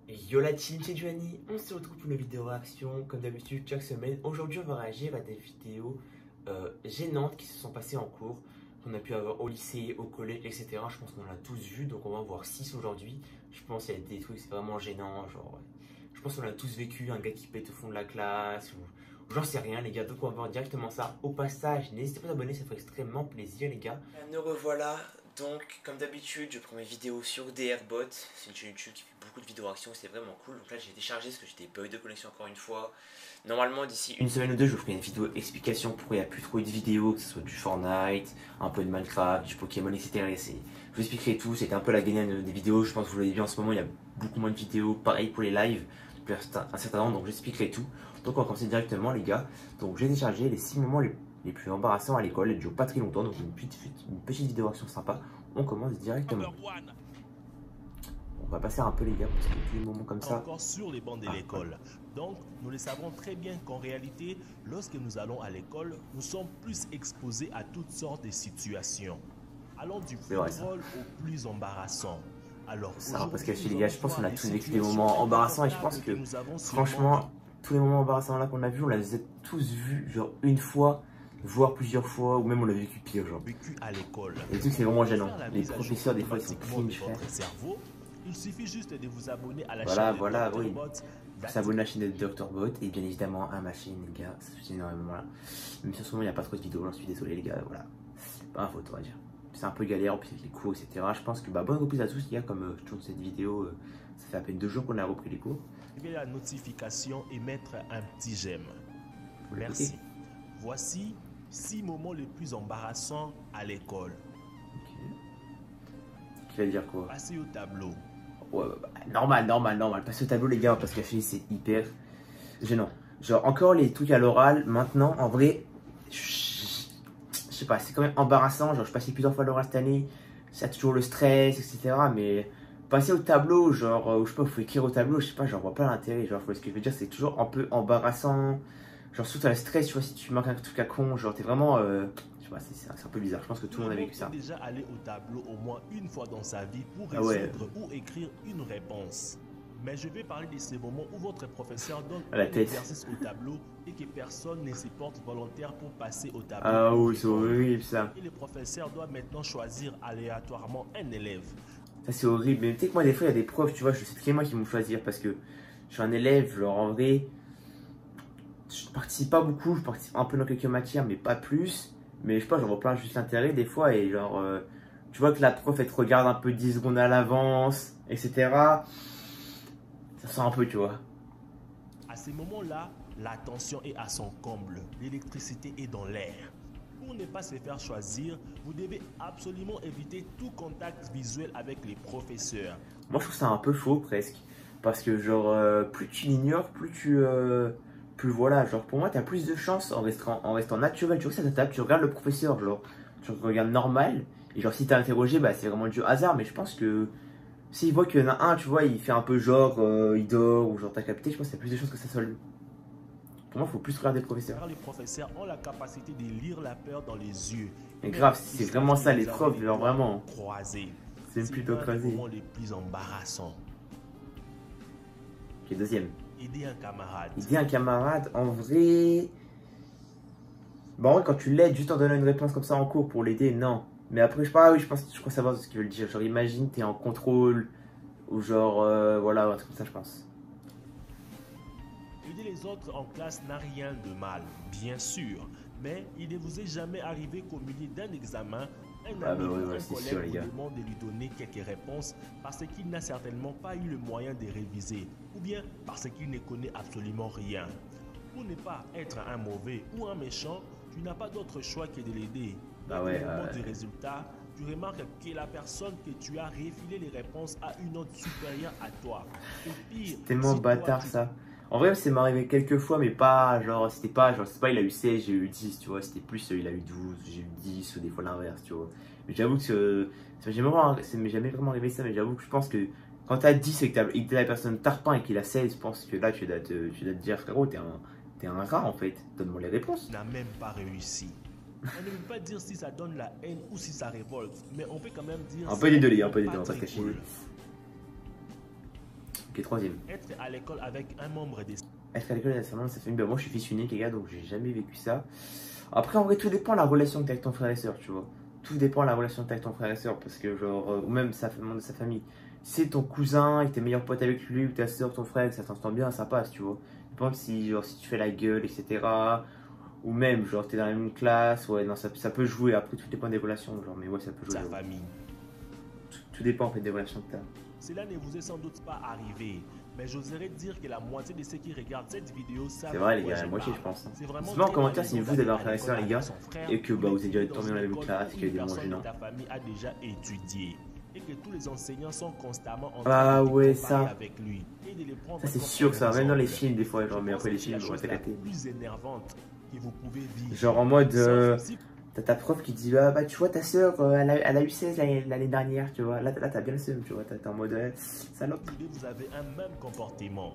Yo la team, c'est Giovanni, on se retrouve pour une vidéo réaction comme d'habitude chaque semaine. Aujourd'hui on va réagir à des vidéos gênantes qui se sont passées en cours, qu'on a pu avoir au lycée, au collège, etc. Je pense qu'on en a tous vu, donc on va en voir 6 aujourd'hui. Je pense qu'il y a des trucs c'est vraiment gênant, genre je pense qu'on a tous vécu un gars qui pète au fond de la classe ou j'en sais rien les gars, donc on va voir directement ça. Au passage, n'hésitez pas à vous abonner, ça ferait extrêmement plaisir les gars. Nous revoilà. Donc, comme d'habitude, je prends mes vidéos sur DRBot. C'est une chaîne YouTube qui fait beaucoup de vidéos réactions, c'est vraiment cool. Donc là, j'ai téléchargé parce que j'ai des bugs de connexion encore une fois. Normalement, d'ici une semaine ou deux, je vous ferai une vidéo explication pourquoi il n'y a plus trop de vidéos, que ce soit du Fortnite, un peu de Minecraft, du Pokémon, etc. Je vous expliquerai tout. C'était un peu la gagnante des vidéos. Je pense que vous l'avez vu en ce moment, il y a beaucoup moins de vidéos. Pareil pour les lives depuis un certain temps, donc j'expliquerai tout. Donc, on va commencer directement, les gars. Donc, j'ai téléchargé les 6 moments les plus embarrassants à l'école. Elle dure pas très longtemps, donc une petite vidéo action sympa. On commence directement. On va passer un peu les gars parce que tous les moments comme ça. Encore sur les bancs de l'école. Donc nous le savons très bien qu'en réalité, lorsque nous allons à l'école, nous sommes plus exposés à toutes sortes de situations. Allons du plus drôle au plus embarrassant. Alors ça va pas se cacher les gars, je pense qu'on a tous vécu des moments embarrassants et je pense que franchement tous les moments embarrassants là qu'on a vu, on les a tous vus genre une fois, voire plusieurs fois, ou même on l'a vécu pire genre. Vécu à l'école. Les trucs c'est vraiment gênant. Les professeurs des fois ils sont cringe frère. Il suffit juste de vous abonner à la chaîne de Dr. Bot. Vous s'abonner à la chaîne de Dr. Bot et bien évidemment à ma chaîne les gars, ça fait énormément là. Même si en ce moment il n'y a pas trop de vidéos, j'en suis désolé les gars, voilà. Pas ma faute on va dire. C'est un peu galère, puis avec les cours, etc. Je pense que bonne reprise à tous les gars, comme je tourne cette vidéo, ça fait à peine 2 jours qu'on a repris les cours. Activez la notification et mettre un petit j'aime. Merci. Voici 6 moments les plus embarrassants à l'école. Qui va dire quoi? Passer au tableau. Ouais, normal. Passer au tableau les gars, parce que c'est hyper gênant. Genre encore les trucs à l'oral, maintenant en vrai, je sais pas, c'est quand même embarrassant. Genre je passais plusieurs fois à l'oral cette année, ça a toujours le stress, etc. Mais passer au tableau, genre, je sais pas, faut écrire au tableau, je sais pas, j'en vois pas l'intérêt. Genre, ce que je veux dire, c'est toujours un peu embarrassant. Genre, surtout t'as le stress, tu vois, si tu manques un truc à con, genre, t'es vraiment. Je sais pas, c'est un peu bizarre. Je pense que tout le monde a vécu ça. Déjà allé au tableau au moins une fois dans sa vie pour résoudre ou écrire une réponse. Mais je vais parler de ces moments où votre professeur donne un exercice au tableau et que personne ne se porte volontaire pour passer au tableau. Ah oui, c'est horrible ça. Et le professeur doit maintenant choisir aléatoirement un élève. Ça c'est horrible, mais tu sais que moi des fois il y a des profs, tu vois, je sais très moi qui vont choisir parce que je suis un élève, genre en vrai, je participe pas beaucoup, je participe un peu dans quelques matières, mais pas plus. Mais je sais pas, j'en vois plein juste l'intérêt des fois et genre, tu vois que la prof elle te regarde un peu 10 secondes à l'avance, etc. Ça sent un peu, tu vois. À ces moments-là, la tension est à son comble, l'électricité est dans l'air. Pour ne pas se faire choisir, vous devez absolument éviter tout contact visuel avec les professeurs. Moi je trouve ça un peu faux presque. Parce que genre, plus tu l'ignores, plus voilà, genre pour moi tu as plus de chance en restant naturel. Tu vois que ça te tape, tu regardes le professeur, genre, tu regardes normal. Et genre si t'es interrogé, bah c'est vraiment du hasard. Mais je pense que s'il voit qu'il y en a un, tu vois, il fait un peu genre, il dort ou genre t'as capté, je pense que t'as plus de chances que ça soit lui. Pour moi, il faut plus regarder le professeur. Car les professeurs ont la capacité de lire la peur dans les yeux. Mais grave, c'est vraiment ça les profs, genre vraiment. C'est plutôt croisé. Les plus embarrassants. Ok, deuxième. Aider un camarade. Aider un camarade, en vrai. Bon, quand tu l'aides juste en donnant une réponse comme ça en cours pour l'aider, non. Mais après, je sais pas, oui, je crois savoir ce qu'ils veulent dire. Genre, imagine, t'es en contrôle, ou genre, voilà, un truc comme ça, je pense. Aider les autres en classe n'a rien de mal, bien sûr. Mais il ne vous est jamais arrivé qu'au milieu d'un examen, un ami ou un collègue vous demande de lui donner quelques réponses parce qu'il n'a certainement pas eu le moyen de réviser ou bien parce qu'il ne connaît absolument rien. Pour ne pas être un mauvais ou un méchant, tu n'as pas d'autre choix que de l'aider. Au moment du résultat, tu remarques que la personne que tu as refilé les réponses a une note supérieure à toi. C'est tellement bâtard ça. En vrai, c'est m'arrivé quelques fois, mais pas genre, c'était pas genre, c'est pas il a eu 16, j'ai eu 10, tu vois, c'était plus il a eu 12, j'ai eu 10, ou des fois l'inverse, tu vois. Mais j'avoue que ça m'est jamais vraiment arrivé ça, mais j'avoue que je pense que quand t'as 10 et que la personne tarpin et qu'il a 16, je pense que là, tu dois te dire, frérot, t'es un rat en fait, donne-moi les réponses. N'a même pas réussi. On ne peut pas dire si ça donne la haine ou si ça révolte, mais on peut quand même dire. Un peu des deux, on peut pas se cacher. qui est 3e. Être à l'école avec un membre des... Être à l'école avec un membre de sa famille, bah moi je suis fils unique les gars, donc j'ai jamais vécu ça. Après en vrai tout dépend de la relation que tu as avec ton frère et soeur, tu vois. Tout dépend de la relation que tu as avec ton frère et soeur, parce que genre, ou même membre de sa famille. Si c'est ton cousin et que t'es meilleur pote avec lui, ou ta soeur, ton frère, que ça t'entend bien, ça passe, tu vois. Dépend si, genre, si tu fais la gueule, etc. Ou même, genre, t'es dans la même classe, ouais, non, ça peut jouer. Après, tout dépend des relations, genre, mais ouais, ça peut jouer. Sa famille. Tout dépend, en fait, des relations que t'as. Cela ne vous est sans doute pas arrivé, mais j'oserais dire que la moitié de ceux qui regardent cette vidéo savent. C'est vrai, les gars, la moitié, je pense. Dites-moi en commentaire si vous avez un frère et soeur, les gars, et que bah, vous êtes déjà tombé dans la même classe, qu'il y a des moments gênants. Ta famille a déjà étudié. Et que tous les enseignants sont constamment en train de ouais, avec lui et de les prendre ça c'est sûr, ça même dans les films des fois, genre, mais après les films, on va t'éclater. Plus énervante que vous pouvez vivre. Genre en mode, t'as ta prof qui dit bah tu vois ta soeur, elle a eu 16 l'année dernière, tu vois, là t'as bien le seum, tu vois, t'es en mode salope. Vous avez un même comportement.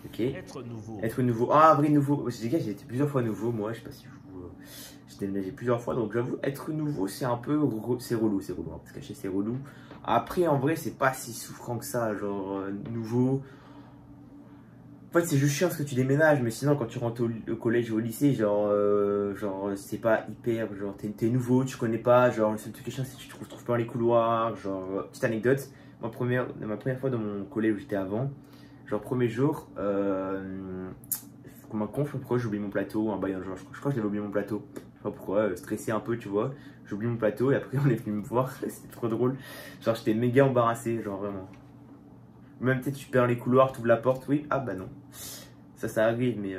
Ok. Être nouveau. Ah, vrai nouveau. Les gars, j'ai été plusieurs fois nouveau, moi, je sais pas si vous. J'ai déménagé plusieurs fois, donc j'avoue, être nouveau, c'est un peu. C'est relou, hein, parce que cacher, c'est relou. Après, en vrai, c'est pas si souffrant que ça, genre, nouveau. En fait, c'est juste chiant parce que tu déménages, mais sinon, quand tu rentres au collège ou au lycée, genre c'est pas hyper. Genre, t'es nouveau, tu connais pas, genre, le seul truc qui est chiant, c'est que tu te retrouves pas dans les couloirs. Genre, petite anecdote, ma première fois dans mon collège où j'étais avant, genre, premier jour, comme un con, je sais pas pourquoi j'ai oublié mon plateau, un bail, genre, je crois que j'avais oublié mon plateau. Je sais pas pourquoi, stressé un peu, tu vois. J'ai oublié mon plateau et après, on est venu me voir, c'était trop drôle. Genre, j'étais méga embarrassé, genre, vraiment. Même peut-être tu perds les couloirs, tu ouvres la porte, oui, ah bah non. Ça arrive, mais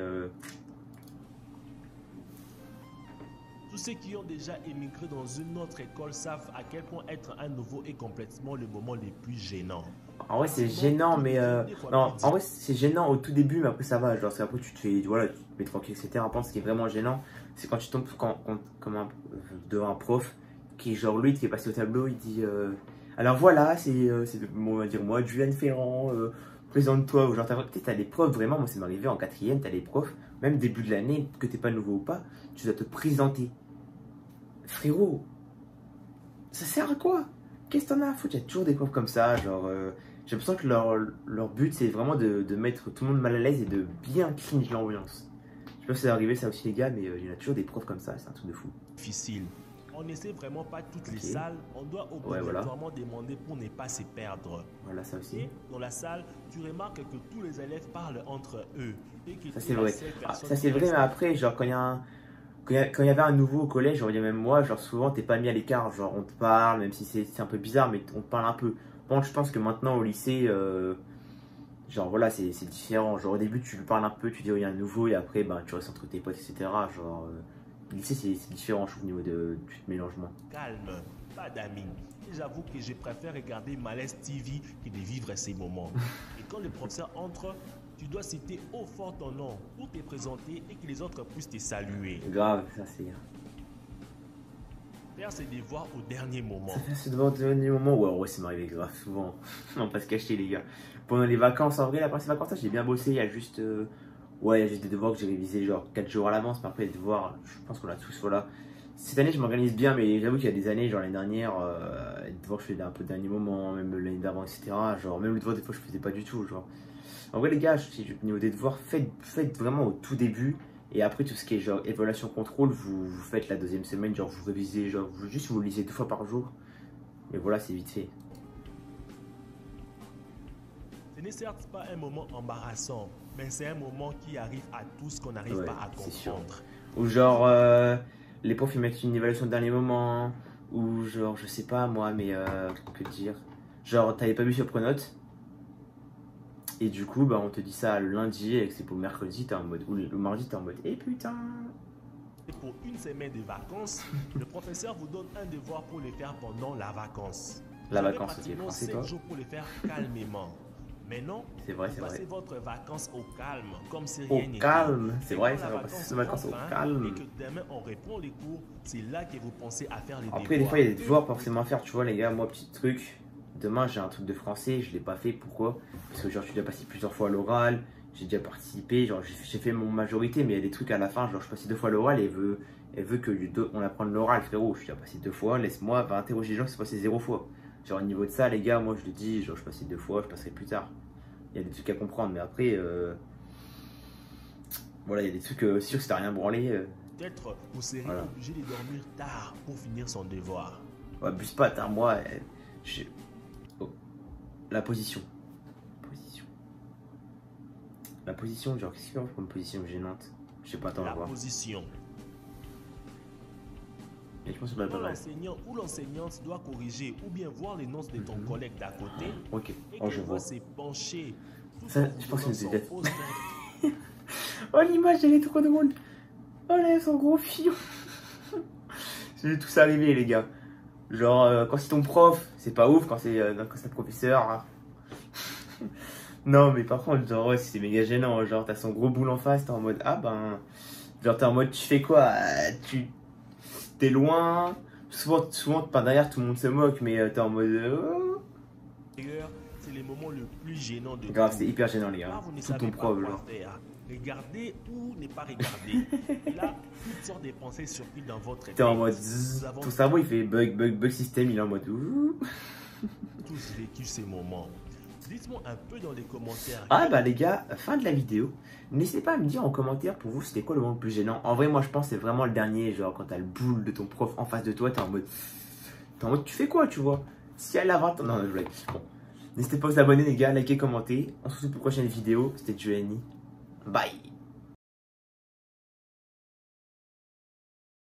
Tous ceux qui ont déjà émigré dans une autre école savent à quel point être un nouveau est complètement le moment le plus gênant. En vrai c'est gênant, mais non, en vrai c'est gênant au tout début, mais après ça va. Genre après tu te fais, voilà, tu te mets tranquille, etc. Par contre, ce qui est vraiment gênant, c'est quand tu tombes devant un prof qui, genre lui, qui est passé au tableau, il dit alors voilà, on va dire moi, Julian Ferrand, présente-toi. Ou genre, t'as des profs, vraiment, moi, ça m'est arrivé en 4e, t'as des profs, même début de l'année, que t'es pas nouveau ou pas, tu dois te présenter. Frérot, ça sert à quoi? Qu'est-ce que t'en as à foutre? Il y a toujours des profs comme ça, genre, j'ai l'impression que leur but, c'est vraiment de mettre tout le monde mal à l'aise et de bien cringe l'ambiance. Je sais pas si c'est arrivé ça aussi, les gars, mais il y en a toujours des profs comme ça, c'est un truc de fou. Difficile. On n'essaie vraiment pas toutes les salles, on doit obligatoirement demander pour ne pas se perdre. Voilà, ça aussi. Et dans la salle, tu remarques que tous les élèves parlent entre eux. Et que ça c'est vrai. Ça c'est vrai, mais après, genre quand il y avait un nouveau au collège, genre, il y a même moi, genre souvent t'es pas mis à l'écart, genre on te parle, même si c'est un peu bizarre, mais on te parle un peu. Bon, je pense que maintenant au lycée, genre voilà, c'est différent. Genre au début tu lui parles un peu, tu dis oh, il y a un nouveau, et après ben, tu restes entre tes potes, etc. Genre. Le lycée, c'est différent, je trouve, au niveau du mélangement. Calme, pas d'amis. Et j'avoue que je préfère regarder Malaise TV que de vivre ces moments. Et quand le professeur entre, tu dois citer haut fort ton nom pour te présenter et que les autres puissent te saluer. Grave, ça c'est... Faire ses devoirs au dernier moment. Faire ses devoirs au dernier moment, ouais, ça m'arrivait grave souvent. On va pas se cacher, les gars. Pendant les vacances, en vrai, la première vacances, j'ai bien bossé, il y a juste... Ouais, il y a juste des devoirs que j'ai révisés genre 4 jours à l'avance, mais après les devoirs, je pense qu'on a tous, voilà. Cette année, je m'organise bien, mais j'avoue qu'il y a des années, genre l'année dernière, les devoirs, je faisais un peu de dernier moment, même l'année d'avant, etc. Genre, même les devoirs, des fois, je faisais pas du tout, genre. En vrai, les gars, au niveau des devoirs, faites vraiment au tout début, et après, tout ce qui est genre évaluation contrôle, vous faites la deuxième semaine, genre vous révisez, genre juste vous lisez 2 fois par jour. Mais voilà, c'est vite fait. Ce n'est certes pas un moment embarrassant, mais c'est un moment qui arrive à tous qu'on n'arrive pas à comprendre. Ou genre, les profs ils mettent une évaluation de dernier moment, ou genre, je sais pas moi, mais que dire. Genre, t'avais pas vu sur Pronote, et du coup, bah, on te dit ça le lundi, et que c'est pour le mercredi, t'es en mode, ou le mardi, t'es en mode, eh putain. Et pour une semaine de vacances, le professeur vous donne un devoir pour le faire pendant la vacance. La vacance, ok, français toi. 7 jours pour le faire calmement. Mais non, c'est vrai. Passez votre vacances au calme, comme si rien n'était. Au calme, c'est vrai, ça va passer ses vacances au calme. Et que demain on reprend les cours, c'est là que vous pensez à faire les devoirs. Après, des fois, il y a des devoirs forcément à faire, tu vois, les gars. Moi, petit truc, demain j'ai un truc de français, je l'ai pas fait, pourquoi? Parce que genre, j'ai déjà passé plusieurs fois à l'oral, j'ai déjà participé, genre, j'ai fait mon majorité, mais il y a des trucs à la fin, genre, je passe 2 fois l'oral et elle veut que on apprenne l'oral, frérot. Je suis déjà passé 2 fois, laisse-moi, va interroger les gens qui sont passés 0 fois. Genre, au niveau de ça, les gars, moi, je le dis, genre, je passais 2 fois, je passerai plus tard. Il y a des trucs à comprendre, mais après, voilà, il y a des trucs, sûr que si t'as rien branlé. Peut-être vous serez obligé de dormir tard pour finir son devoir. Ouais, abuse pas, tard, moi, oh. La position. La position, genre, qu'est-ce qu'il y a comme position gênante? Je sais pas, attends, on va voir. La position. Et je pense que c'est pas l'enseignant ou l'enseignante doit corriger ou bien voir les notes de ton collègue d'à côté. Ok, et je vois. S'épancher. Ça, je pense que c'est peut-être. Oh, l'image, elle est trop drôle. Oh là, son gros fion. C'est tout ça arrivé, les gars. Genre, quand c'est ton prof, c'est pas ouf. Quand c'est un professeur. Hein. Non, mais par contre, genre, ouais, c'est méga gênant. Genre, t'as son gros boule en face, t'es en mode, ah ben. Genre, t'es en mode, tu fais quoi? T'es loin. Souvent, par derrière, tout le monde se moque, mais t'es en mode. C'est les moments le plus gênants de grave, c'est hyper gênant, les gars. Tout ton prof, genre. Regarder ou ne pas regarder. Et là, toutes sortes de pensées surprises dans votre tête. T'es en mode. Ton cerveau, il fait bug system, il est en mode. Tous vécu ces moments. Dites-moi un peu dans les commentaires. Ah bah les gars, fin de la vidéo. N'hésitez pas à me dire en commentaire pour vous c'était quoi le moment le plus gênant. En vrai moi je pense que c'est vraiment le dernier, genre quand t'as le boule de ton prof en face de toi, t'es en mode tu fais quoi tu vois. Si elle a 20 ans, non je blague. Bon. N'hésitez pas à vous abonner les gars, liker, commenter. On se retrouve pour une prochaine vidéo. C'était Giovanni. Bye.